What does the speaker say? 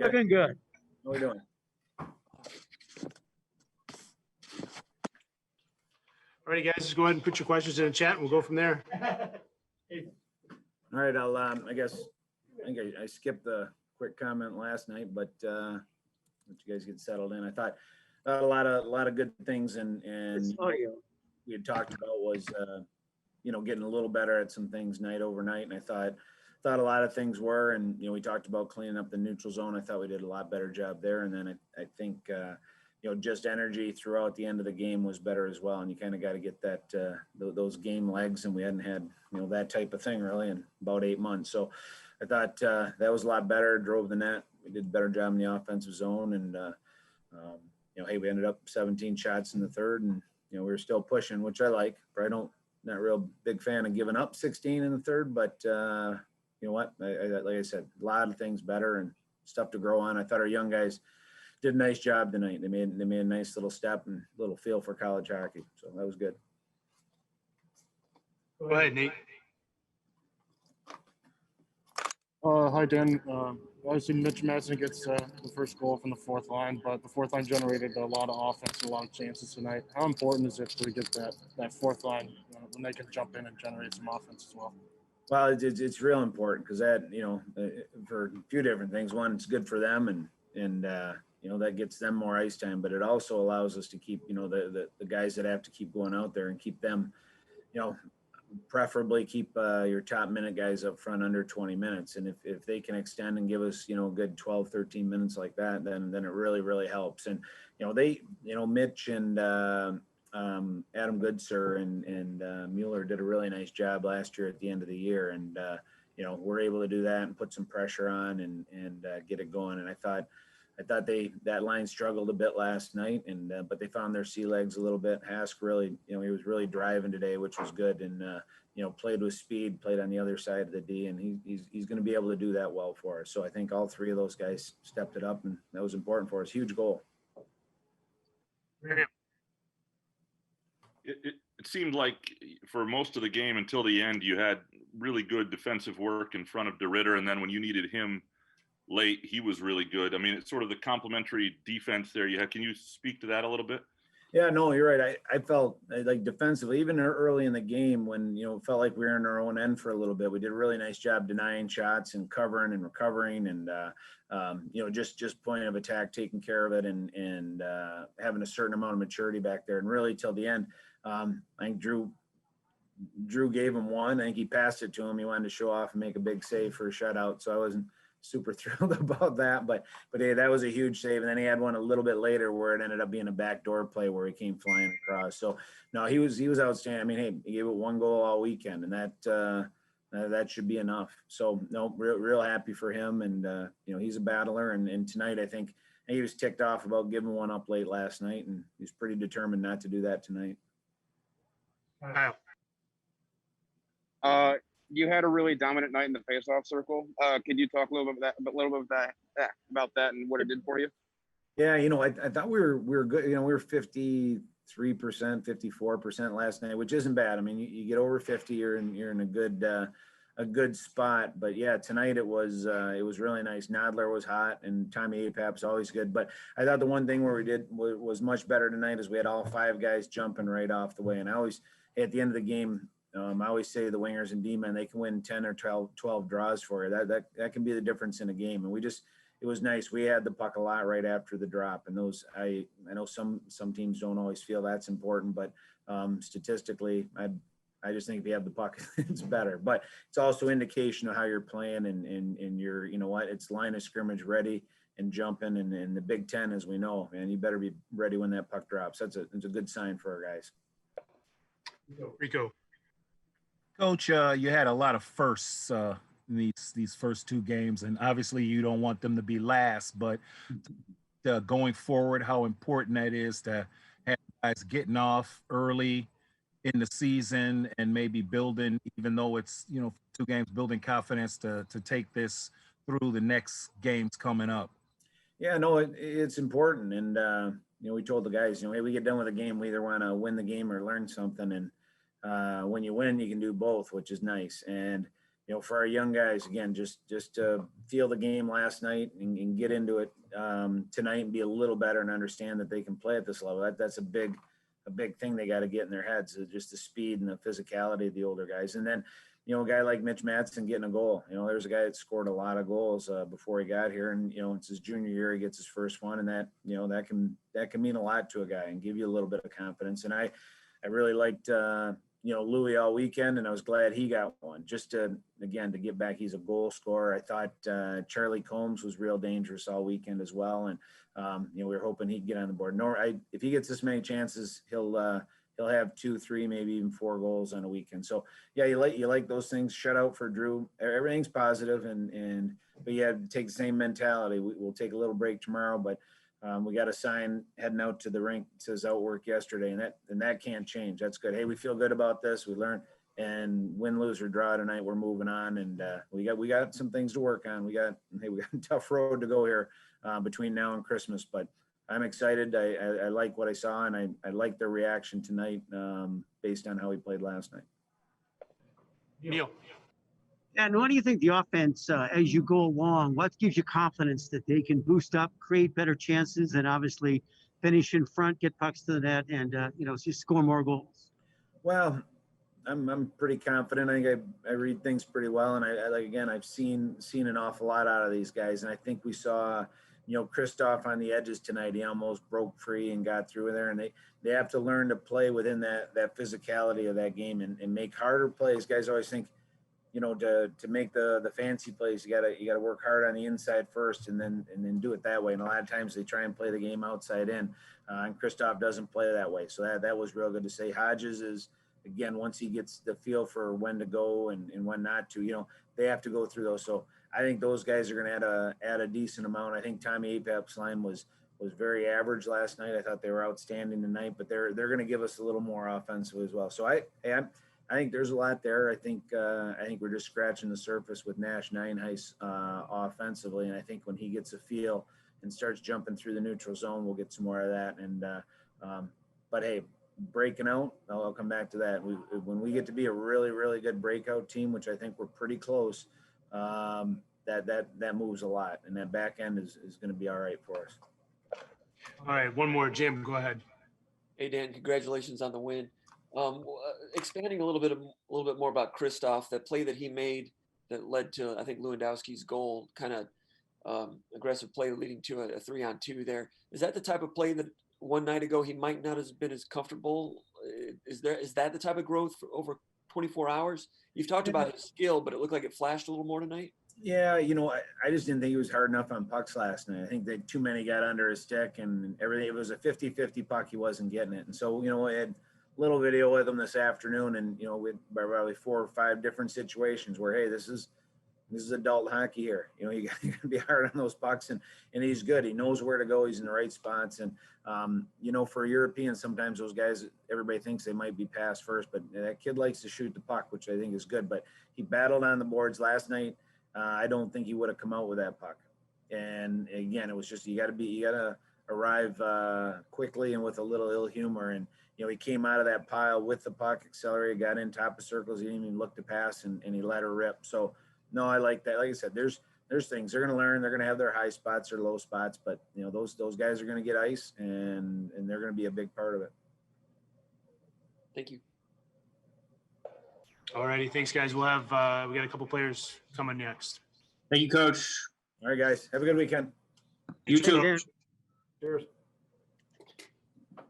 Looking good. How we doing? All right, guys, just go ahead and put your questions in the chat and we'll go from there. All right, I'll, I guess, I think I skipped the quick comment last night, but let you guys get settled in. I thought a lot of good things, and we had talked about was, you know, getting a little better at some things night over night. And I thought a lot of things were, and, you know, we talked about cleaning up the neutral zone. I thought we did a lot better job there. And then I think, you know, just energy throughout the end of the game was better as well. And you kind of got to get that, those game legs, and we hadn't had, you know, that type of thing really in about 8 months. So I thought that was a lot better, drove the net. We did a better job in the offensive zone. And, you know, hey, we ended up 17 shots in the third, and, you know, we were still pushing, which I like, but not a real big fan of giving up 16 in the third, but you know what, like I said, a lot of things better and stuff to grow on. I thought our young guys did a nice job tonight. They made a nice little step and little feel for college hockey. So that was good. Go ahead, Nate. Hi, Dan. Obviously, Mitch Madsen gets the first goal from the fourth line, but the fourth line generated a lot of offense, a lot of chances tonight. How important is it to get that fourth line when they can jump in and generate some offense as well? Well, it's real important because that, you know, for a few different things. One, it's good for them, and you know, that gets them more ice time, but it also allows us to keep, you know, the guys that have to keep going out there and keep them, you know, preferably keep your top minute guys up front under 20 minutes. And if they can extend and give us, you know, a good 12, 13 minutes like that, then it really, really helps. And, you know, Mitch and Adam Goodsir and Mueller did a really nice job last year at the end of the year. And, you know, we're able to do that and put some pressure on and get it going. And I thought that line struggled a bit last night, and but they found their sea legs a little bit. HOC really, you know, he was really driving today, which was good, and you know, played with speed, played on the other side of the D, and he's going to be able to do that well for us. So I think all three of those guys stepped it up, and that was important for us. Huge goal. It seemed like for most of the game until the end, you had really good defensive work in front of DeRitter, and then when you needed him late, he was really good. I mean, it's sort of the complementary defense there you had. Can you speak to that a little bit? Yeah, no, you're right. I felt like defensively, even early in the game when, you know, it felt like we were in our own end for a little bit. We did a really nice job denying shots and covering and recovering, and you know, just point of attack, taking care of it, and having a certain amount of maturity back there. And really till the end, I think Drew gave him one. I think he passed it to him. He wanted to show off and make a big save for a shutout. So I wasn't super thrilled about that, but hey, that was a huge save. And then he had one a little bit later where it ended up being a backdoor play where he came flying across. So no, he was outstanding. I mean, hey, he gave it one goal all weekend, and that should be enough. So no, real happy for him. And you know, he's a battler, and tonight I think he was ticked off about giving one up late last night, and he's pretty determined not to do that tonight. You had a really dominant night in the faceoff circle. Could you talk a little bit about that and what it did for you? Yeah, you know, I thought we were good. You know, we were 53%, 54% last night, which isn't bad. I mean, you get over 50, you're in a good spot. But yeah, tonight it was really nice. Nadler was hot, and Tommy Apap's always good. But I thought the one thing where we did was much better tonight is we had all five guys jumping right off the way. And I always, at the end of the game, I always say the wingers and D-men, they can win 10 or 12 draws for you. That can be the difference in a game. And it was nice. We had the puck a lot right after the drop. And those, I know some teams don't always feel that's important, but statistically, I just think if you have the puck, it's better. But it's also indication of how you're playing and you're, you know what, it's line of scrimmage ready and jumping. And the Big Ten, as we know, man, you better be ready when that puck drops. It's a good sign for our guys. Rico. Coach, you had a lot of firsts in these first two games, and obviously you don't want them to be last, but going forward, how important that is to have guys getting off early in the season and maybe building, even though it's, you know, two games, building confidence to take this through the next games coming up. Yeah, no, it's important. And, you know, we told the guys, you know, hey, we get done with a game, we either want to win the game or learn something. And when you win, you can do both, which is nice. And, for our young guys, again, just to feel the game last night and get into it tonight and be a little better and understand that they can play at this level. That's a big thing they got to get in their heads, just the speed and the physicality of the older guys. And then, a guy like Mitch Matson getting a goal. There's a guy that scored a lot of goals before he got here, and it's his junior year. He gets his first one, and that that can mean a lot to a guy and give you a little bit of confidence. And I really liked Louis all weekend, and I was glad he got one. Just to get back, he's a goal scorer. I thought Charlie Combs was real dangerous all weekend as well, and we were hoping he'd get on the board. If he gets this many chances, he'll have 2, 3, maybe even 4 goals on a weekend. So yeah, you like those things. Shutout for Drew. Everything's positive, but you have to take the same mentality. We'll take a little break tomorrow, but we got a sign heading out to the rink that says outwork yesterday, and that can't change. That's good. Hey, we feel good about this. We learned, and win, lose, or draw tonight, we're moving on, and we got some things to work on. We got a tough road to go here between now and Christmas, but I'm excited. I like what I saw, and I like their reaction tonight based on how we played last night. Neil. And what do you think the offense, as you go along, what gives you confidence that they can boost up, create better chances, and obviously finish in front, get pucks to the net, and just score more goals? Well, I'm pretty confident. I think I read things pretty well, and I've seen an awful lot out of these guys, and I think we saw Christoph on the edges tonight. He almost broke free and got through there, and they have to learn to play within that physicality of that game and make harder plays. Guys always think, to make the fancy plays, you gotta work hard on the inside first and then do it that way. And a lot of times they try and play the game outside in, and Christoph doesn't play that way. So that was real good to say. Hodges is, again, once he gets the feel for when to go and when not to, they have to go through those. So I think those guys are going to add a decent amount. I think Tommy Apap's line was very average last night. I thought they were outstanding tonight, but they're going to give us a little more offensive as well. So I think there's a lot there. I think we're just scratching the surface with Nash Nineheis offensively, and I think when he gets a feel and starts jumping through the neutral zone, we'll get some more of that. And but hey, breaking out, I'll come back to that. When we get to be a really, really good breakout team, which I think we're pretty close, that moves a lot, and that back end is going to be all right for us. All right, one more. Jim, go ahead. Hey Dan, congratulations on the win. Expanding a little bit more about Christoph, that play that he made that led to, I think, Lewandowski's goal, kind of aggressive play leading to a 3-on-2 there. Is that the type of play that one night ago he might not have been as comfortable? Is that the type of growth for over 24 hours? You've talked about his skill, but it looked like it flashed a little more tonight. Yeah, I just didn't think he was hard enough on pucks last night. I think that too many got under his stick and everything. It was a 50-50 puck. He wasn't getting it. And so, we had a little video with him this afternoon, and, we had probably 4 or 5 different situations where, hey, this is adult hockey here. You got to be hard on those pucks, and he's good. He knows where to go. He's in the right spots. And, for Europeans, sometimes those guys, everybody thinks they might be passed first, but that kid likes to shoot the puck, which I think is good. But he battled on the boards last night. I don't think he would have come out with that puck. And again, it was just, you got to arrive quickly and with a little ill humor. And, he came out of that pile with the puck, accelerated, got in top of circles. He didn't even look to pass, and he let her rip. So, no, I like that. Like I said, there's things they're going to learn. They're going to have their high spots or low spots, but those guys are going to get ice, and they're going to be a big part of it. Thank you. All righty, thanks guys. We'll have we got a couple players coming next. Thank you, Coach. All right, guys, have a good weekend. You too. Cheers.